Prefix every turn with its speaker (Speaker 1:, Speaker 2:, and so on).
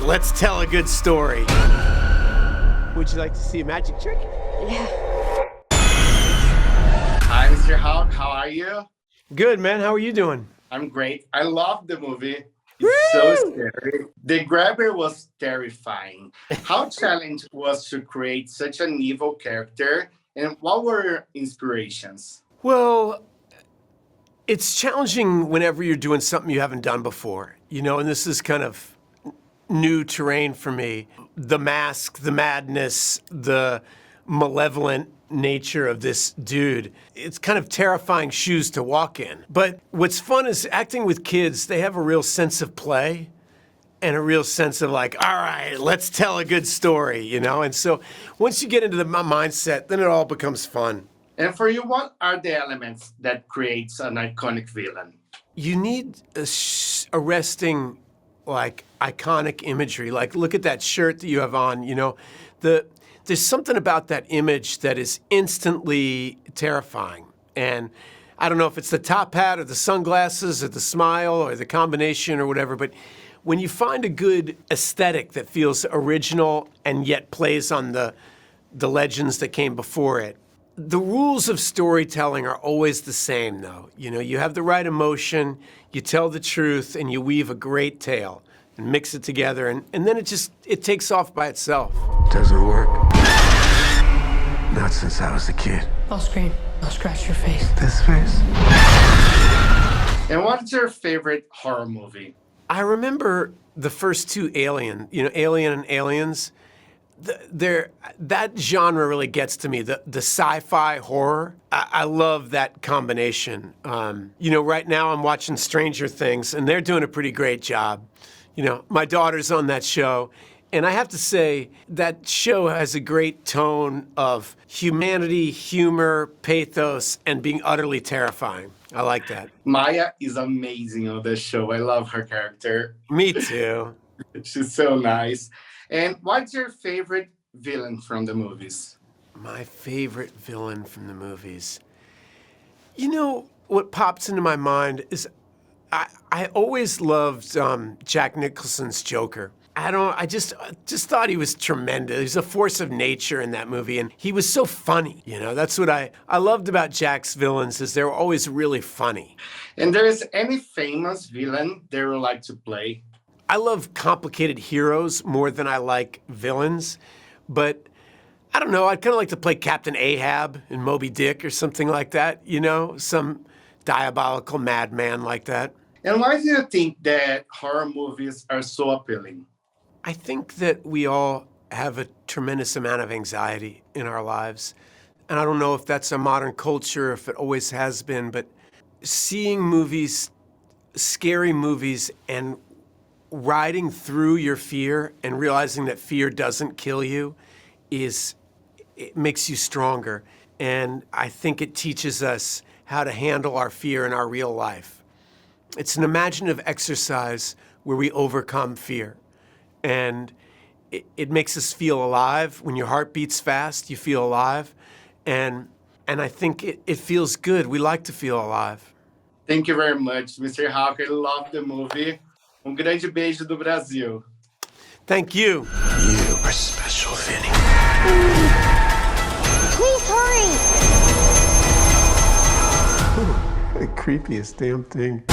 Speaker 1: let's tell a good story. Would you like to see a magic trick?
Speaker 2: Yeah.
Speaker 3: Hi, Mr. Hawk. How are you?
Speaker 1: Good, man. How are you doing?
Speaker 3: I'm great. I love the movie. It's so scary. The grabber was terrifying. How challenging was to create such an evil character, and what were your inspirations?
Speaker 1: Well, it's challenging whenever you're doing something you haven't done before, and this is kind of new terrain for me. The mask, the madness, the malevolent nature of this dude. It's kind of terrifying shoes to walk in. But what's fun is acting with kids, they have a real sense of play and a real sense of like, all right, let's tell a good story, And so once you get into the mindset, then it all becomes fun.
Speaker 3: And for you, what are the elements that creates an iconic villain?
Speaker 1: You need arresting, like, iconic imagery. Like, look at that shirt that you have on, There's something about that image that is instantly terrifying. And I don't know if it's the top hat or the sunglasses or the smile or the combination or whatever, but when you find a good aesthetic that feels original and yet plays on the legends that came before it, the rules of storytelling are always the same, though. You have the right emotion, you tell the truth, and you weave a great tale and mix it together, and then it takes off by itself.
Speaker 4: Doesn't work. Not since I was a kid.
Speaker 5: I'll scream. I'll scratch your face.
Speaker 4: This face?
Speaker 3: And what's your favorite horror movie?
Speaker 1: I remember the first two Alien, Alien and Aliens. That genre really gets to me, the sci-fi horror. I love that combination. Right now I'm watching Stranger Things, and they're doing a pretty great job. My daughter's on that show, and I have to say that show has a great tone of humanity, humor, pathos, and being utterly terrifying. I like that.
Speaker 3: Maya is amazing on this show. I love her character.
Speaker 1: Me too.
Speaker 3: She's so nice. And what's your favorite villain from the movies?
Speaker 1: My favorite villain from the movies. What pops into my mind is I always loved Jack Nicholson's Joker. I just thought he was tremendous. He's a force of nature in that movie, and he was so funny. That's what I loved about Jack's villains, is they were always really funny.
Speaker 3: And there is any famous villain they would like to play?
Speaker 1: I love complicated heroes more than I like villains, but I don't know, I'd kind of like to play Captain Ahab in Moby Dick or something like that, some diabolical madman like that.
Speaker 3: And why do you think that horror movies are so appealing?
Speaker 1: I think that we all have a tremendous amount of anxiety in our lives. And I don't know if that's a modern culture, if it always has been, but seeing movies, scary movies, and riding through your fear and realizing that fear doesn't kill you it makes you stronger. And I think it teaches us how to handle our fear in our real life. It's an imaginative exercise where we overcome fear. And it makes us feel alive. When your heart beats fast, you feel alive. And I think it feels good. We like to feel alive.
Speaker 3: Thank you very much, Mr. Hawk. I love the movie. Grande beijo do Brasil.
Speaker 1: Thank you.
Speaker 4: You are special, Vinny.
Speaker 2: Please hurry!
Speaker 1: The creepiest damn thing.